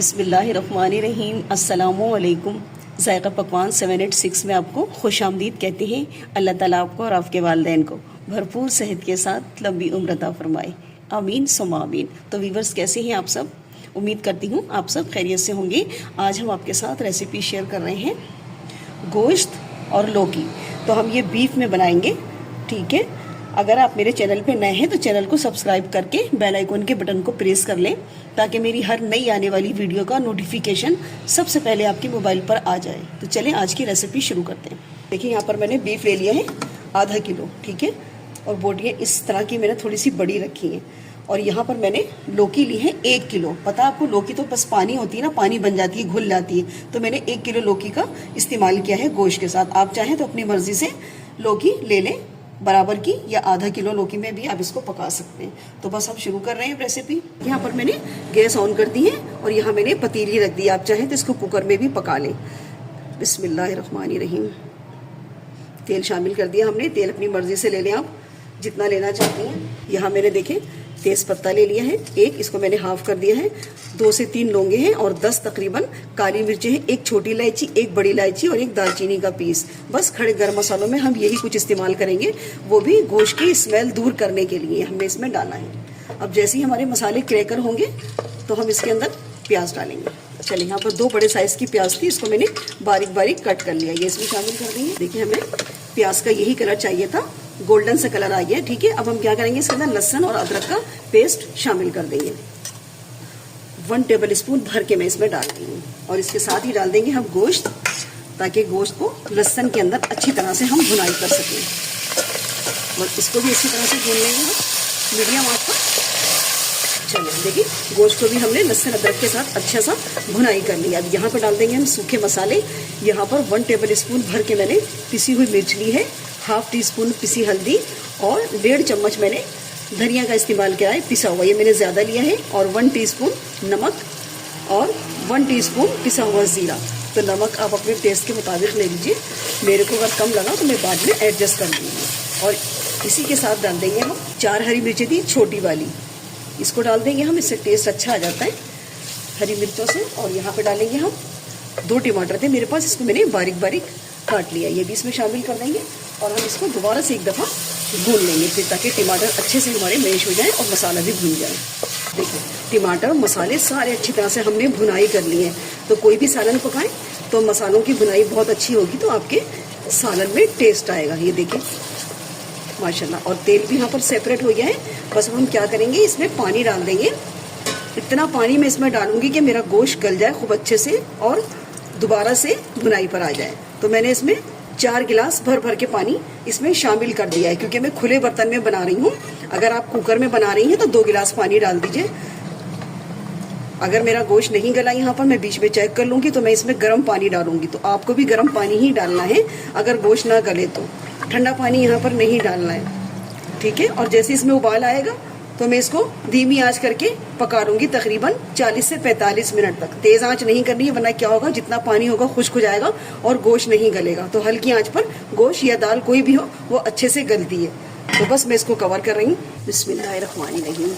बिस्मिल्लाहिर्रहमानिर्रहीम। अस्सलामुअलैकुम। ज़ायक़ा पकवान 786 में आपको खुशामदीद कहते हैं। अल्लाह ताला आपको और आपके वालिदैन को भरपूर सेहत के साथ लंबी उम्र अता फरमाए। आमीन सुम्मा आमीन। तो वीवर्स, कैसे हैं आप सब? उम्मीद करती हूँ आप सब खैरियत से होंगे। आज हम आपके साथ रेसिपी शेयर कर रहे हैं गोश्त और लौकी। तो हम ये बीफ में बनाएंगे, ठीक है। अगर आप मेरे चैनल पे नए हैं तो चैनल को सब्सक्राइब करके बेल आइकन के बटन को प्रेस कर लें ताकि मेरी हर नई आने वाली वीडियो का नोटिफिकेशन सबसे पहले आपके मोबाइल पर आ जाए। तो चलें आज की रेसिपी शुरू करते हैं। देखिए, यहाँ पर मैंने बीफ ले लिया है आधा किलो, ठीक है। और बोटियाँ इस तरह की मैंने थोड़ी सी बड़ी रखी हैं। और यहाँ पर मैंने लौकी ली है 1 किलो। पता आपको, लौकी तो बस पानी होती है ना, पानी बन जाती है, घुल जाती है। तो मैंने 1 किलो लौकी का इस्तेमाल किया है गोश्त के साथ। आप चाहें तो अपनी मर्जी से लौकी ले लें बराबर की, या आधा किलो लौकी में भी आप इसको पका सकते हैं। तो बस हम शुरू कर रहे हैं रेसिपी। यहाँ पर मैंने गैस ऑन कर दी है और यहाँ मैंने पतीली रख दी। आप चाहें तो इसको कुकर में भी पका लें। बिस्मिल्लाहिर्रहमानिर्रहीम। तेल शामिल कर दिया हमने। तेल अपनी मर्जी से ले लें, आप जितना लेना चाहती हैं। यहाँ मैंने देखें तेज़ पत्ता ले लिया है एक, इसको मैंने हाफ कर दिया है। 2 से 3 लौंगे हैं और 10 तकरीबन काली मिर्चें हैं। एक छोटी इलायची, एक बड़ी इलायची और एक दालचीनी का पीस। बस खड़े गर्म मसालों में हम यही कुछ इस्तेमाल करेंगे, वो भी गोश्त की स्मेल दूर करने के लिए हमने इसमें डाला है। अब जैसे ही हमारे मसाले क्रैकर होंगे तो हम इसके अंदर प्याज डालेंगे। चलिए, यहाँ पर 2 बड़े साइज़ की प्याज थी, इसको मैंने बारीक बारीक कट कर लिया, ये इसमें शामिल कर देंगे। देखिए, हमें प्याज का यही कलर चाहिए था, गोल्डन सा कलर आ गया, ठीक है। अब हम क्या करेंगे, इसके अंदर लहसुन और अदरक का पेस्ट शामिल कर देंगे। 1 टेबल स्पून भर के मैं इसमें डाल देंगे और इसके साथ ही डाल देंगे हम गोश्त, ताकि गोश्त को लहसुन के अंदर अच्छी तरह से हम भुनाई कर सकें। और इसको भी अच्छी तरह से भून लेंगे हम मीडियम आंच पर। चलिए, देखिए गोश्त को भी हमने लहसुन अदरक के साथ अच्छा सा भुनाई कर लिया। अब यहाँ पर डाल देंगे हम सूखे मसाले। यहाँ पर 1 टेबल स्पून भर के मैंने पिसी हुई मिर्च ली है, ½ टीस्पून पिसी हल्दी और 1.5 चम्मच मैंने धनिया का इस्तेमाल किया है, पिसा हुआ, ये मैंने ज़्यादा लिया है। और 1 टीस्पून नमक और 1 टीस्पून पिसा हुआ ज़ीरा। तो नमक आप अपने टेस्ट के मुताबिक ले लीजिए, मेरे को अगर कम लगा तो मैं बाद में एडजस्ट कर दूँगी। और इसी के साथ डाल देंगे हम 4 हरी मिर्चें थी छोटी वाली, इसको डाल देंगे हम, इससे टेस्ट अच्छा आ जाता है हरी मिर्चों से। और यहाँ पे डालेंगे हम 2 टमाटर थे मेरे पास, इसको मैंने बारीक बारीक काट लिया, ये भी इसमें शामिल कर देंगे। और हम इसको दोबारा से एक दफ़ा भून लेंगे फिर, ताकि टमाटर अच्छे से हमारे मैश हो जाए और मसाला भी भून जाए। देखिए, टमाटर मसाले सारे अच्छी तरह से हमने भुनाई कर लिए हैं। तो कोई भी सालन पकाएं तो मसालों की भुनाई बहुत अच्छी होगी, तो आपके सालन में टेस्ट आएगा। ये देखिए माशाल्लाह। और तेल भी यहाँ पर सेपरेट हो गया है। बस हम क्या करेंगे, इसमें पानी डाल देंगे। इतना पानी मैं इसमें डालूंगी कि मेरा गोश्त गल जाए खूब अच्छे से और दोबारा से भुनाई पर आ जाए। तो मैंने इसमें 4 गिलास भर भर के पानी इसमें शामिल कर दिया है, क्योंकि मैं खुले बर्तन में बना रही हूँ। अगर आप कुकर में बना रही हैं तो 2 गिलास पानी डाल दीजिए। अगर मेरा गोश्त नहीं गला, यहाँ पर मैं बीच में चेक कर लूँगी, तो मैं इसमें गर्म पानी डालूंगी। तो आपको भी गर्म पानी ही डालना है अगर गोश्त ना गले तो, ठंडा पानी यहाँ पर नहीं डालना है, ठीक है। और जैसे इसमें उबाल आएगा तो मैं इसको धीमी आंच करके पका लूँगी तकरीबन 40 से 45 मिनट तक। तेज़ आंच नहीं करनी है, वरना क्या होगा, जितना पानी होगा खुश्क हो जाएगा और गोश्त नहीं गलेगा। तो हल्की आंच पर गोश्त या दाल कोई भी हो वो अच्छे से गलती है। तो बस मैं इसको कवर कर रही हूँ। बिस्मिल्लाहिर्रहमानिर्रहीम।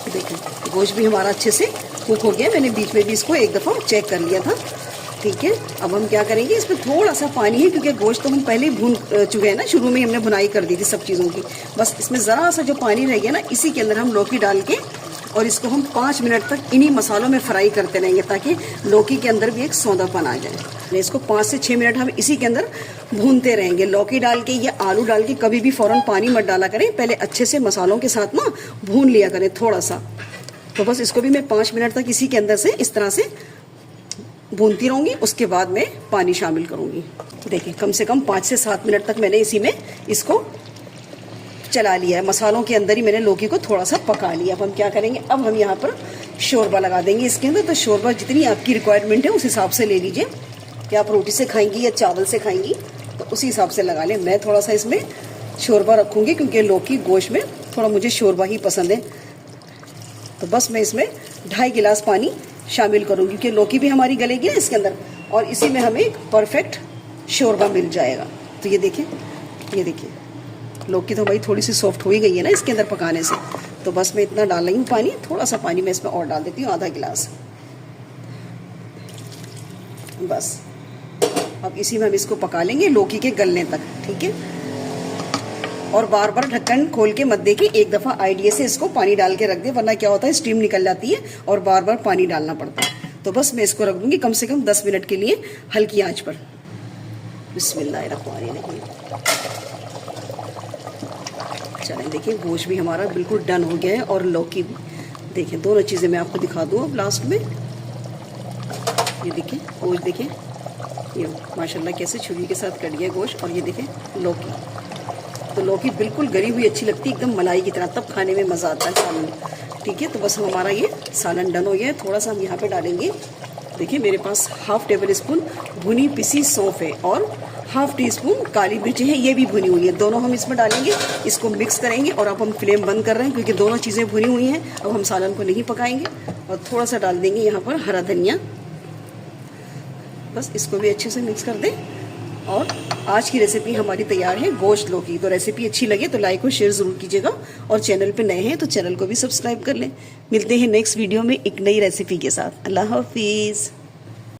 देखिए, गोश्त भी हमारा अच्छे से कुक हो गया। मैंने बीच में भी इसको एक दफ़ा चेक कर लिया था, ठीक है। अब हम क्या करेंगे, इसमें थोड़ा सा पानी है, क्योंकि गोश्त तो हम पहले ही भून चुके हैं ना, शुरू में हमने भुनाई कर दी थी सब चीज़ों की। बस इसमें ज़रा सा जो पानी रह गया ना, इसी के अंदर हम लौकी डाल के और इसको हम 5 मिनट तक इन्हीं मसालों में फ्राई करते रहेंगे, ताकि लौकी के अंदर भी एक सौंधापन आ जाए। इसको 5 से 6 मिनट हम इसी के अंदर भूनते रहेंगे। लौकी डाल के या आलू डाल के कभी भी फ़ौरन पानी मत डाला करें, पहले अच्छे से मसालों के साथ ना भून लिया करें थोड़ा सा। तो बस इसको भी मैं 5 मिनट तक इसी के अंदर से इस तरह से भूनती रहूँगी। उसके बाद मैं पानी शामिल करूँगी। देखिए, कम से कम 5 से 7 मिनट तक मैंने इसी में इसको चला लिया है। मसालों के अंदर ही मैंने लौकी को थोड़ा सा पका लिया। अब हम क्या करेंगे, अब हम यहाँ पर शोरबा लगा देंगे इसके अंदर। तो शोरबा जितनी आपकी रिक्वायरमेंट है उस हिसाब से ले लीजिए, कि आप रोटी से खाएंगी या चावल से खाएंगी, तो उसी हिसाब से लगा लें। मैं थोड़ा सा इसमें शोरबा रखूँगी, क्योंकि लौकी गोश्त में थोड़ा मुझे शोरबा ही पसंद है। तो बस मैं इसमें 2.5 गिलास पानी शामिल करूँगी, क्योंकि लौकी भी हमारी गलेगी ना इसके अंदर, और इसी में हमें एक परफेक्ट शोरबा मिल जाएगा। तो ये देखिए लौकी तो हमारी थोड़ी सी सॉफ्ट हो ही गई है ना इसके अंदर पकाने से। तो बस मैं इतना डाल रही हूँ पानी, थोड़ा सा पानी मैं इसमें और डाल देती हूँ, आधा गिलास। बस अब इसी में हम इसको पका लेंगे लौकी के गलने तक, ठीक है। और बार बार ढक्कन खोल के मत देखिए, एक दफ़ा आइडिया से इसको पानी डाल के रख दे, वरना क्या होता है स्टीम निकल जाती है और बार बार पानी डालना पड़ता है। तो बस मैं इसको रख दूँगी कम से कम 10 मिनट के लिए हल्की आंच पर। बिस्मिल्लाहिर्रहमानिर्रहीम। चलें देखिए, गोश्त भी हमारा बिल्कुल डन हो गया है और लौकी भी। देखिए दोनों चीज़ें मैं आपको दिखा दूँ अब लास्ट में। ये देखिए गोश्त, देखिए ये माशाल्लाह कैसे छुरी के साथ कट गया गोश्त। और ये देखिए लौकी, तो लौकी बिल्कुल गली हुई अच्छी लगती है, एकदम मलाई की तरह, तब खाने में मज़ा आता है सालन, ठीक है। तो बस हमारा ये सालन डन हो गया है। थोड़ा सा हम यहाँ पे डालेंगे, देखिए मेरे पास हाफ टेबल स्पून भुनी पिसी सौंफ है और हाफ टी स्पून काली मिर्च है, ये भी भुनी हुई है, दोनों हम इसमें डालेंगे, इसको मिक्स करेंगे। और अब हम फ्लेम बंद कर रहे हैं क्योंकि दोनों चीज़ें भुनी हुई हैं। अब हम सालन को नहीं पकाएंगे। और थोड़ा सा डाल देंगे यहाँ पर हरा धनिया, बस इसको भी अच्छे से मिक्स कर दें। और आज की रेसिपी हमारी तैयार है गोश्त लौकी। तो रेसिपी अच्छी लगे तो लाइक और शेयर ज़रूर कीजिएगा, और चैनल पे नए हैं तो चैनल को भी सब्सक्राइब कर लें। मिलते हैं नेक्स्ट वीडियो में एक नई रेसिपी के साथ। अल्लाह हाफिज़।